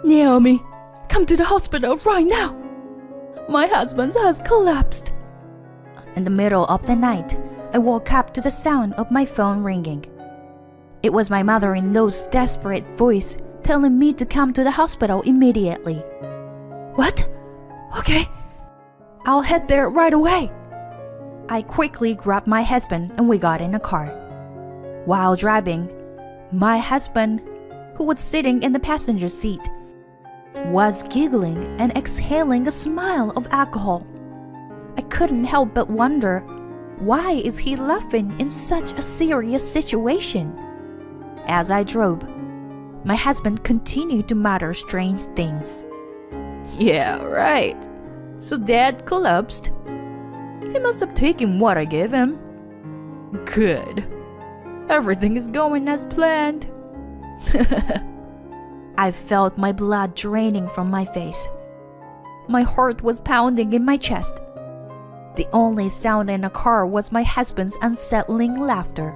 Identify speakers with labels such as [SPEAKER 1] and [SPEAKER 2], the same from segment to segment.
[SPEAKER 1] Naomi, come to the hospital right now. My husband has collapsed.
[SPEAKER 2] In the middle of the night, I woke up to the sound of my phone ringing. It was my mother-in-law's desperate voice telling me to come to the hospital immediately.
[SPEAKER 1] What? Okay. I'll head there right away.
[SPEAKER 2] I quickly grabbed my husband and we got in a car. While driving, my husband, who was sitting in the passenger seat, was giggling and exhaling a smile of alcohol. I couldn't help but wonder, why is he laughing in such a serious situation? As I drove, my husband continued to mutter strange things.
[SPEAKER 1] Yeah, right. So Dad collapsed. He must have taken what I gave him. Good. Everything is going as planned.
[SPEAKER 2] I felt my blood draining from my face. My heart was pounding in my chest. The only sound in the car was my husband's unsettling laughter.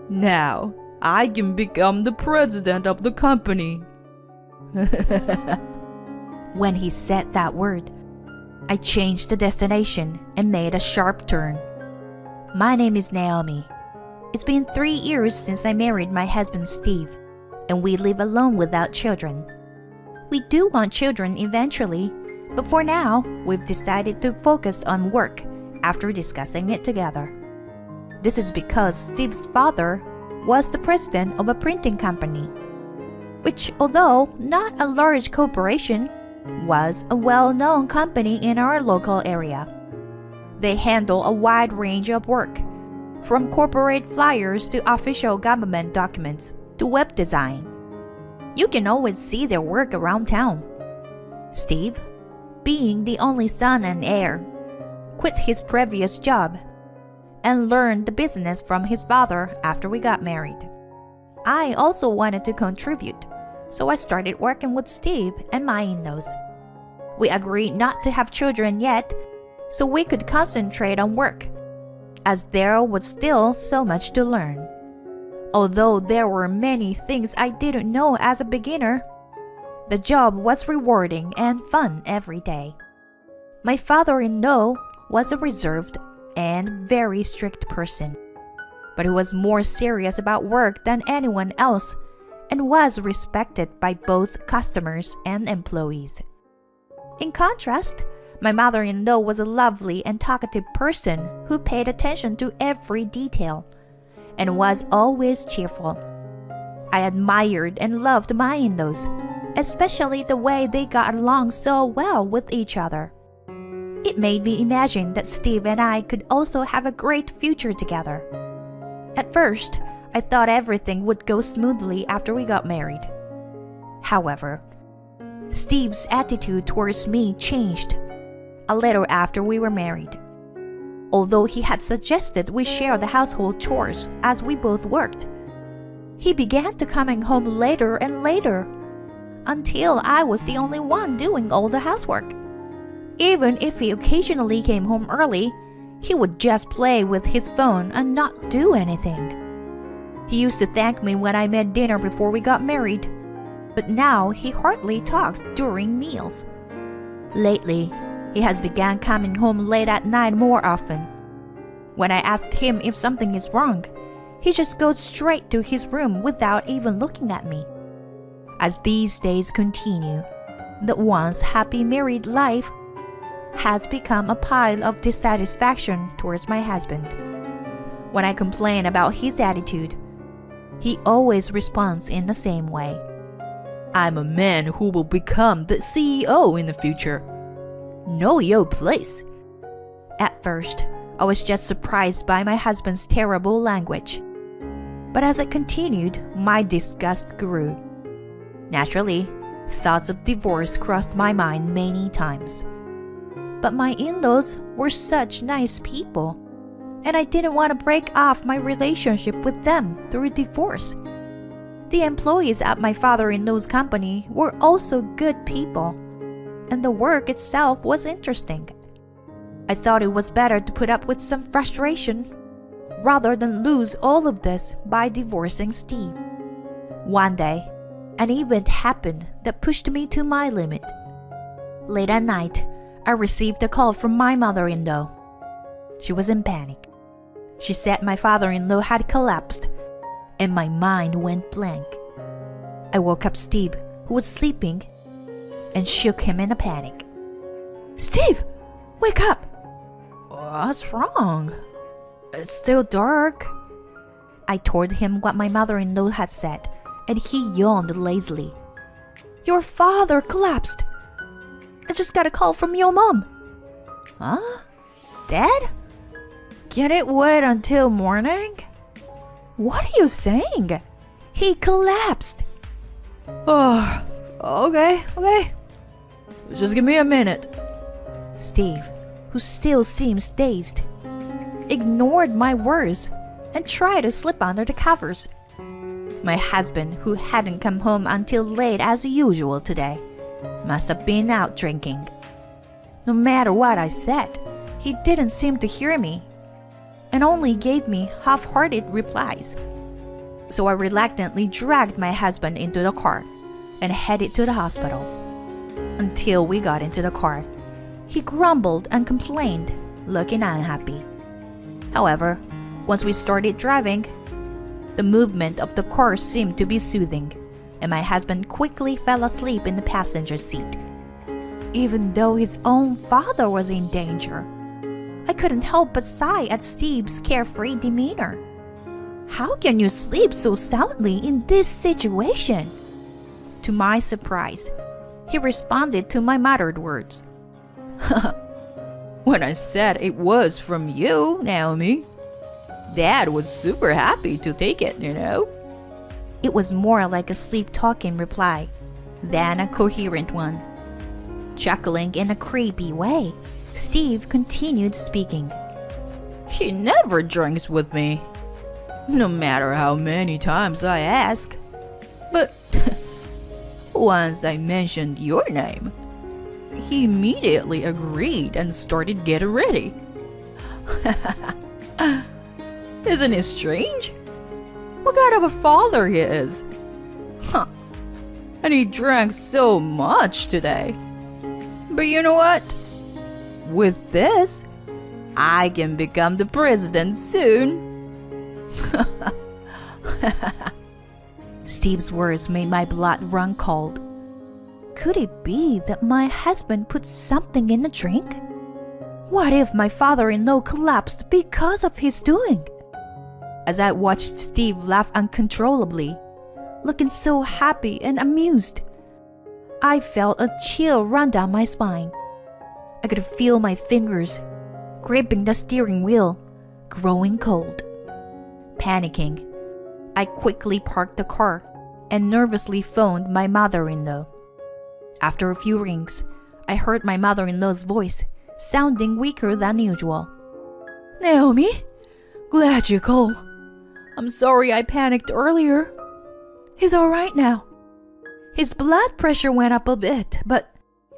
[SPEAKER 1] Now, I can become the president of the company.
[SPEAKER 2] When he said that word, I changed the destination and made a sharp turn. My name is Naomi. It's been 3 years since I married my husband Steve, and we live alone without children. We do want children eventually, but for now, we've decided to focus on work after discussing it together. This is because Steve's father was the president of a printing company, which, although not a large corporation, was a well-known company in our local area. They handle a wide range of work, from corporate flyers to official government documents to web design. You can always see their work around town. Steve, being the only son and heir, quit his previous job and learned the business from his father after we got married. I also wanted to contribute, so I started working with Steve and my in-laws. We agreed not to have children yet, so we could concentrate on work, as there was still so much to learn. Although there were many things I didn't know as a beginner, the job was rewarding and fun every day. My father-in-law was a reserved and very strict person, but he was more serious about work than anyone else and was respected by both customers and employees. In contrast, my mother-in-law was a lovely and talkative person who paid attention to every detail and was always cheerful. I admired and loved my in-laws, especially the way they got along so well with each other. It made me imagine that Steve and I could also have a great future together. At first, I thought everything would go smoothly after we got married. However, Steve's attitude towards me changed a little after we were married. Although he had suggested we share the household chores as we both worked, he began to coming home later and later, until I was the only one doing all the housework. Even if he occasionally came home early, he would just play with his phone and not do anything. He used to thank me when I made dinner before we got married, but now he hardly talks during meals. Lately, he has begun coming home late at night more often. When I ask him if something is wrong, he just goes straight to his room without even looking at me. As these days continue, the once happy married life has become a pile of dissatisfaction towards my husband. When I complain about his attitude, he always responds in the same way.
[SPEAKER 1] I'm a man who will become the CEO in the future. Know your place.
[SPEAKER 2] At first, I was just surprised by my husband's terrible language. But as it continued, my disgust grew. Naturally, thoughts of divorce crossed my mind many times. But my in-laws were such nice people, and I didn't want to break off my relationship with them through divorce. The employees at my father-in-law's company were also good people, and the work itself was interesting. I thought it was better to put up with some frustration rather than lose all of this by divorcing Steve. One day, An event happened that pushed me to my limit. Late at night, I received a call from my mother-in-law. She was in panic. She said my father-in-law had collapsed, and my mind went blank. I woke up Steve, who was sleeping, and shook him in a panic. "Steve, wake up!"
[SPEAKER 1] What's wrong? It's still dark.
[SPEAKER 2] I told him what my mother-in-law had said, and he yawned lazily. "Your father collapsed. I just got a call from your mom."
[SPEAKER 1] Huh?
[SPEAKER 2] "Dad?
[SPEAKER 1] Can it wait until morning?
[SPEAKER 2] What are you saying? He collapsed."
[SPEAKER 1] Oh, okay. Just give me a minute.
[SPEAKER 2] Steve, who still seems dazed, ignored my words and tried to slip under the covers. My husband, who hadn't come home until late as usual today, must have been out drinking. No matter what I said, he didn't seem to hear me and only gave me half-hearted replies. So I reluctantly dragged my husband into the car and headed to the hospital. Until we got into the car, he grumbled and complained, looking unhappy. However, once we started driving, the movement of the car seemed to be soothing, and my husband quickly fell asleep in the passenger seat. Even though his own father was in danger, I couldn't help but sigh at Steve's carefree demeanor. How can you sleep so soundly in this situation? To my surprise, he responded to my muttered words.
[SPEAKER 1] When I said it was from you, Naomi, Dad was super happy to take it, you know?
[SPEAKER 2] It was more like a sleep-talking reply than a coherent one. Chuckling in a creepy way, Steve continued speaking.
[SPEAKER 1] He never drinks with me, no matter how many times I ask. But once I mentioned your name, he immediately agreed and started getting ready. Isn't it strange? What kind of a father he is? Huh. And he drank so much today. But you know what? With this, I can become the president soon.
[SPEAKER 2] Steve's words made my blood run cold. Could it be that my husband put something in the drink? What if my father-in-law collapsed because of his doing? As I watched Steve laugh uncontrollably, looking so happy and amused, I felt a chill run down my spine. I could feel my fingers gripping the steering wheel, growing cold. Panicking, I quickly parked the car and nervously phoned my mother-in-law. After a few rings, I heard my mother-in-law's voice, sounding weaker than usual.
[SPEAKER 1] Naomi, glad you called. I'm sorry I panicked earlier. He's alright now. His blood pressure went up a bit, but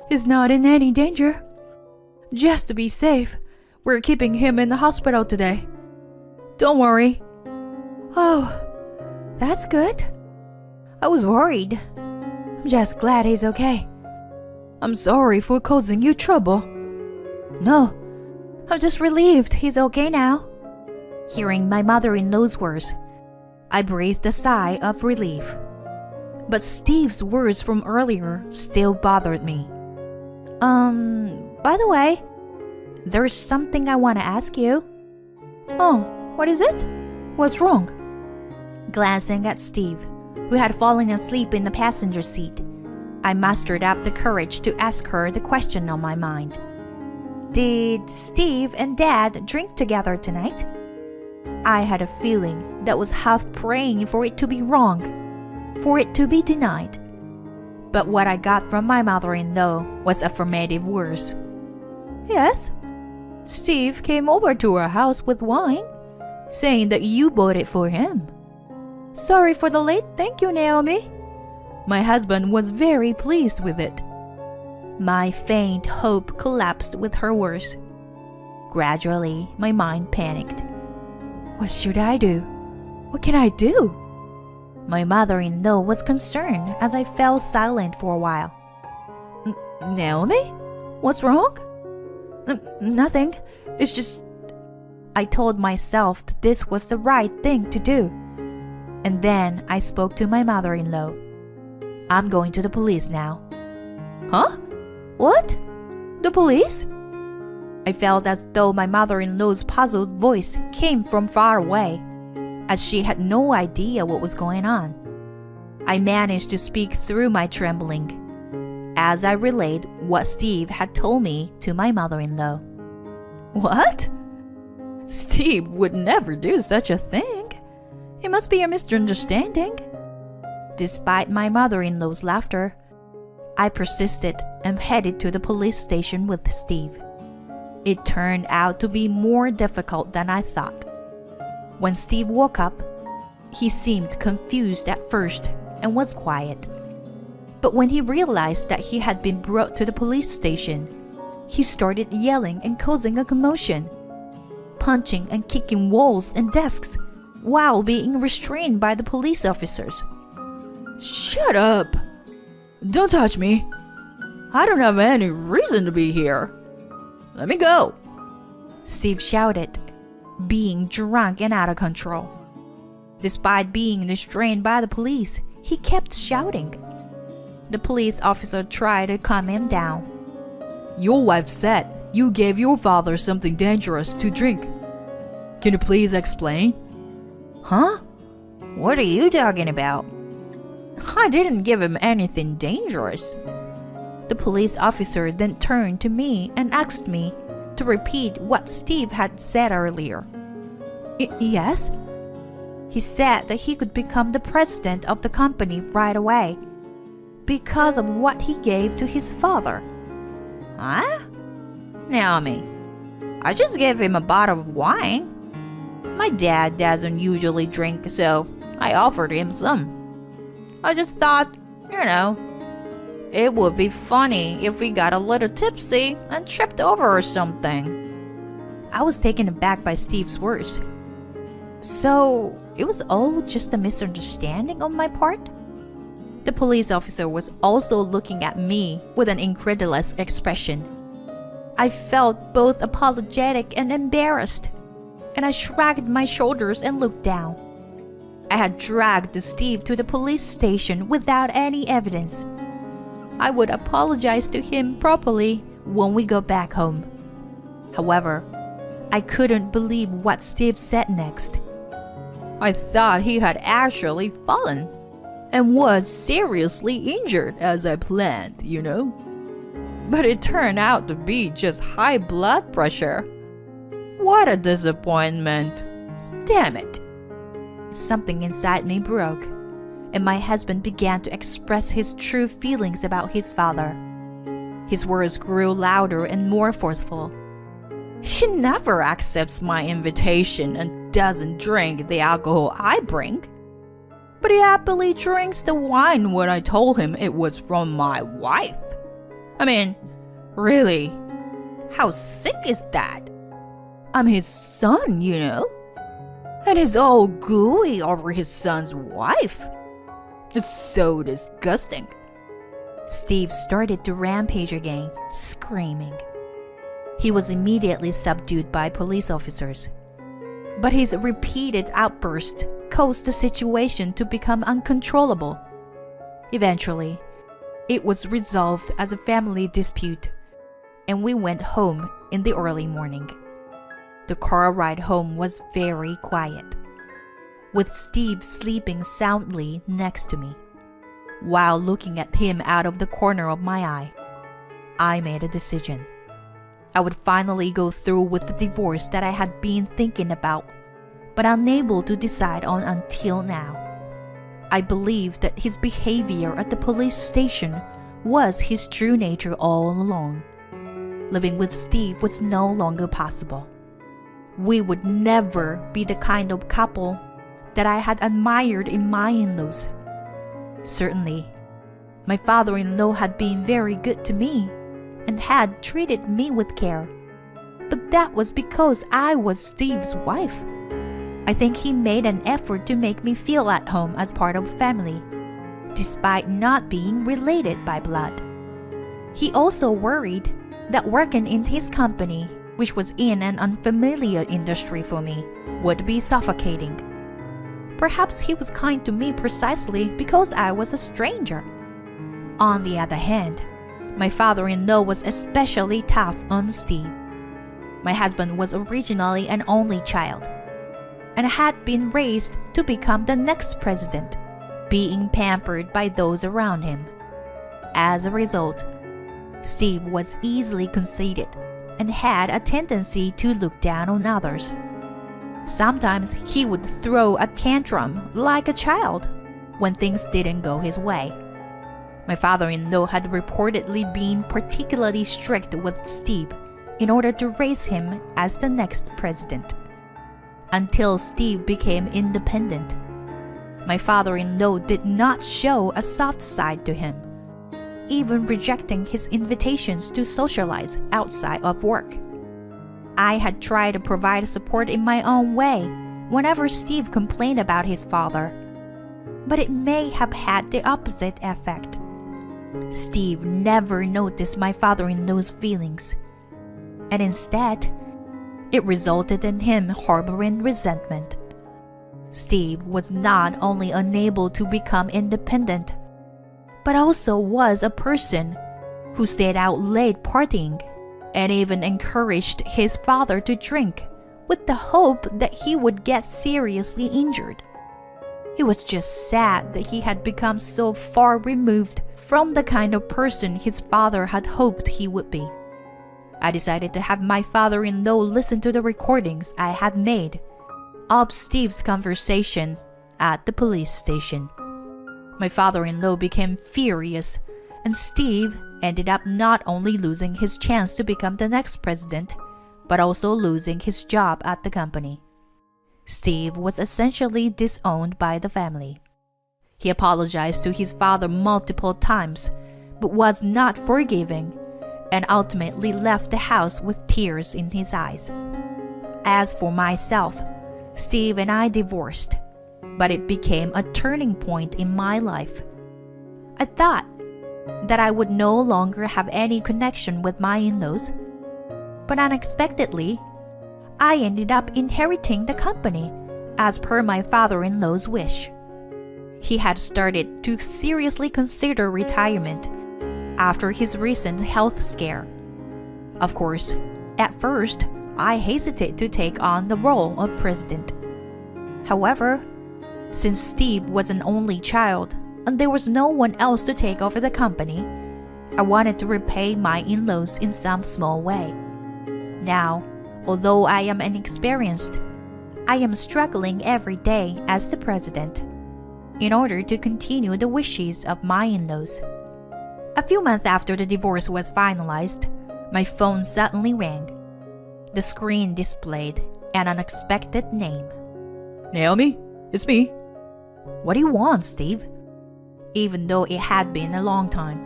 [SPEAKER 1] he's not in any danger. Just to be safe, we're keeping him in the hospital today. Don't worry.
[SPEAKER 2] Oh, that's good. I was worried. I'm just glad he's okay.
[SPEAKER 1] I'm sorry for causing you trouble.
[SPEAKER 2] No, I'm just relieved he's okay now. Hearing my mother-in-law's words, I breathed a sigh of relief. But Steve's words from earlier still bothered me. By the way, there's something I want to ask you.
[SPEAKER 1] Oh, what is it? What's wrong?
[SPEAKER 2] Glancing at Steve, who had fallen asleep in the passenger seat, I mustered up the courage to ask her the question on my mind. Did Steve and Dad drink together tonight? I had a feeling that was half praying for it to be wrong, for it to be denied. But what I got from my mother-in-law was affirmative words.
[SPEAKER 1] Yes, Steve came over to our house with wine, saying that you bought it for him. Sorry for the late thank you, Naomi. My husband was very pleased with it.
[SPEAKER 2] My faint hope collapsed with her words. Gradually, my mind panicked.
[SPEAKER 1] What should I do? What can I do?
[SPEAKER 2] My mother-in-law was concerned as I fell silent for a while.
[SPEAKER 1] Naomi? What's wrong?
[SPEAKER 2] Nothing. It's just... I told myself that this was the right thing to do. And then I spoke to my mother-in-law. I'm going to the police now.
[SPEAKER 1] Huh? What? The police?
[SPEAKER 2] I felt as though my mother-in-law's puzzled voice came from far away, as she had no idea what was going on. I managed to speak through my trembling, as I relayed what Steve had told me to my mother-in-law.
[SPEAKER 1] What? Steve would never do such a thing. It must be a misunderstanding.
[SPEAKER 2] Despite my mother-in-law's laughter, I persisted and headed to the police station with Steve. It turned out to be more difficult than I thought. When Steve woke up, he seemed confused at first and was quiet. But when he realized that he had been brought to the police station, he started yelling and causing a commotion, punching and kicking walls and desks while being restrained by the police officers.
[SPEAKER 1] Shut up! Don't touch me! I don't have any reason to be here. Let me go!
[SPEAKER 2] Steve shouted, being drunk and out of control. Despite being restrained by the police, he kept shouting. The police officer tried to calm him down.
[SPEAKER 1] Your wife said you gave your father something dangerous to drink. Can you please explain?
[SPEAKER 2] Huh? What are you talking about? I didn't give him anything dangerous. The police officer then turned to me and asked me to repeat what Steve had said earlier.
[SPEAKER 1] Yes?
[SPEAKER 2] He said that he could become the president of the company right away because of what he gave to his father. Huh? Naomi, I just gave him a bottle of wine. My dad doesn't usually drink, so I offered him some. I just thought, it would be funny if we got a little tipsy and tripped over or something. I was taken aback by Steve's words. So, it was all just a misunderstanding on my part? The police officer was also looking at me with an incredulous expression. I felt both apologetic and embarrassed, and I shrugged my shoulders and looked down. I had dragged Steve to the police station without any evidence. I would apologize to him properly when we got back home. However, I couldn't believe what Steve said next.
[SPEAKER 1] I thought he had actually fallen and was seriously injured as I planned, But it turned out to be just high blood pressure. What a disappointment. Damn it.
[SPEAKER 2] Something inside me broke, and my husband began to express his true feelings about his father. His words grew louder and more forceful.
[SPEAKER 1] He never accepts my invitation and doesn't drink the alcohol I bring. But he happily drinks the wine when I told him it was from my wife. I mean, really, how sick is that? I'm his son, And he's all gooey over his son's wife. It's so disgusting.
[SPEAKER 2] Steve started to rampage again, screaming. He was immediately subdued by police officers. But his repeated outbursts caused the situation to become uncontrollable. Eventually, it was resolved as a family dispute, and we went home in the early morning. The car ride home was very quiet, with Steve sleeping soundly next to me. While looking at him out of the corner of my eye, I made a decision. I would finally go through with the divorce that I had been thinking about, but unable to decide on until now. I believed that his behavior at the police station was his true nature all along. Living with Steve was no longer possible. We would never be the kind of couple that I had admired in my in-laws. Certainly, my father-in-law had been very good to me and had treated me with care. But that was because I was Steve's wife. I think he made an effort to make me feel at home as part of family, despite not being related by blood. He also worried that working in his company, which was in an unfamiliar industry for me, would be suffocating. Perhaps he was kind to me precisely because I was a stranger. On the other hand, my father-in-law was especially tough on Steve. My husband was originally an only child and had been raised to become the next president, being pampered by those around him. As a result, Steve was easily conceited and had a tendency to look down on others. Sometimes he would throw a tantrum like a child when things didn't go his way. My father-in-law had reportedly been particularly strict with Steve in order to raise him as the next president. Until Steve became independent, my father-in-law did not show a soft side to him, even rejecting his invitations to socialize outside of work. I had tried to provide support in my own way whenever Steve complained about his father, but it may have had the opposite effect. Steve never noticed my father-in-law's feelings, and instead, it resulted in him harboring resentment. Steve was not only unable to become independent, but also was a person who stayed out late partying and even encouraged his father to drink with the hope that he would get seriously injured. It was just sad that he had become so far removed from the kind of person his father had hoped he would be. I decided to have my father-in-law listen to the recordings I had made of Steve's conversation at the police station. My father-in-law became furious, and Steve ended up not only losing his chance to become the next president, but also losing his job at the company. Steve was essentially disowned by the family. He apologized to his father multiple times, but was not forgiving, and ultimately left the house with tears in his eyes. As for myself, Steve and I divorced, but it became a turning point in my life. I thought that I would no longer have any connection with my in-laws, but unexpectedly, I ended up inheriting the company as per my father-in-law's wish. He had started to seriously consider retirement after his recent health scare. Of course, at first, I hesitated to take on the role of president. However, since Steve was an only child and there was no one else to take over the company, I wanted to repay my in-laws in some small way. Now, although I am inexperienced, I am struggling every day as the president in order to continue the wishes of my in-laws. A few months after the divorce was finalized, my phone suddenly rang. The screen displayed an unexpected name.
[SPEAKER 1] Naomi, it's me.
[SPEAKER 2] What do you want, Steve? Even though it had been a long time,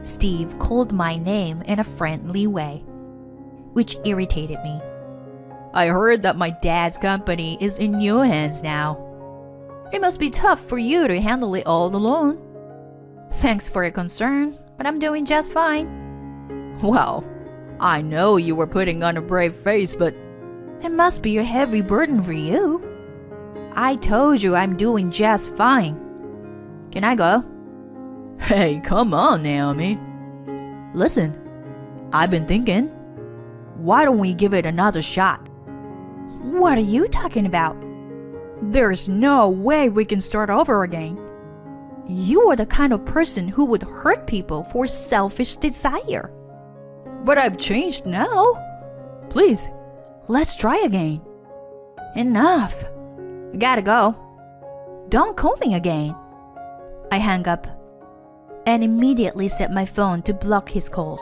[SPEAKER 2] Steve called my name in a friendly way, which irritated me.
[SPEAKER 1] I heard that my dad's company is in your hands now. It must be tough for you to handle it all alone.
[SPEAKER 2] Thanks for your concern, but I'm doing just fine.
[SPEAKER 1] Well, I know you were putting on a brave face, but
[SPEAKER 2] it must be a heavy burden for you. I told you I'm doing just fine. Can I go?
[SPEAKER 1] Hey, come on, Naomi. Listen, I've been thinking, why don't we give it another shot?
[SPEAKER 2] What are you talking about?
[SPEAKER 1] There's no way we can start over again.
[SPEAKER 2] You are the kind of person who would hurt people for selfish desire.
[SPEAKER 1] But I've changed now. Please, let's try again.
[SPEAKER 2] Enough. I gotta go. Don't call me again. I hung up and immediately set my phone to block his calls.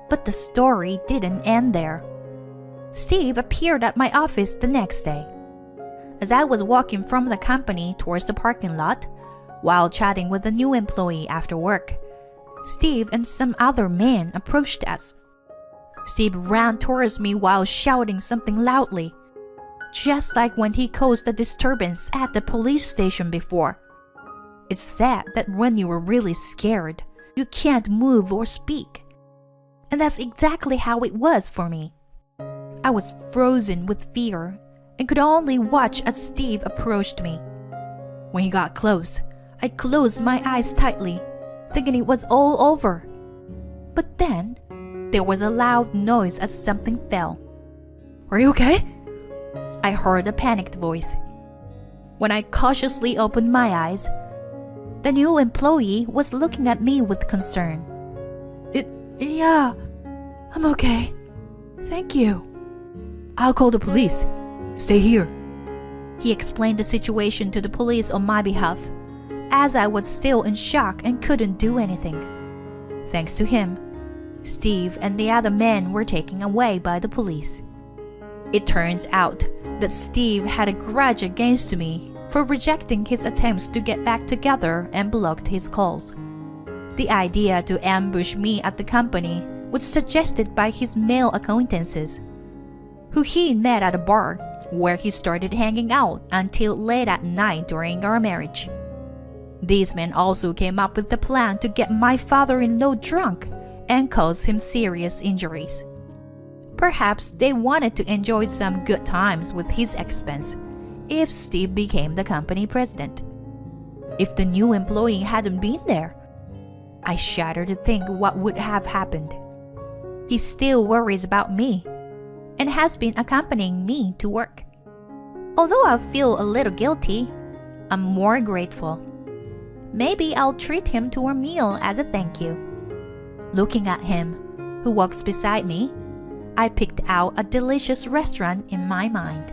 [SPEAKER 2] But the story didn't end there. Steve appeared at my office the next day. As I was walking from the company towards the parking lot, while chatting with a new employee after work, Steve and some other men approached us. Steve ran towards me while shouting something loudly. just like when he caused a disturbance at the police station before. It's sad that when you were really scared, you can't move or speak. And that's exactly how it was for me. I was frozen with fear and could only watch as Steve approached me. When he got close, I closed my eyes tightly, thinking it was all over. But then, there was a loud noise as something fell.
[SPEAKER 1] Are you okay?
[SPEAKER 2] I heard a panicked voice. When I cautiously opened my eyes, the new employee was looking at me with concern.
[SPEAKER 1] Yeah, I'm okay. Thank you. I'll call the police. Stay here.
[SPEAKER 2] He explained the situation to the police on my behalf, as I was still in shock and couldn't do anything. Thanks to him, Steve and the other men were taken away by the police. It turns out that Steve had a grudge against me for rejecting his attempts to get back together and blocked his calls. The idea to ambush me at the company was suggested by his male acquaintances, who he met at a bar where he started hanging out until late at night during our marriage. These men also came up with the plan to get my father-in-law drunk and cause him serious injuries. Perhaps they wanted to enjoy some good times with his expense if Steve became the company president. If the new employee hadn't been there, I shudder to think what would have happened. He still worries about me and has been accompanying me to work. Although I feel a little guilty, I'm more grateful. Maybe I'll treat him to a meal as a thank you. Looking at him, who walks beside me, I picked out a delicious restaurant in my mind.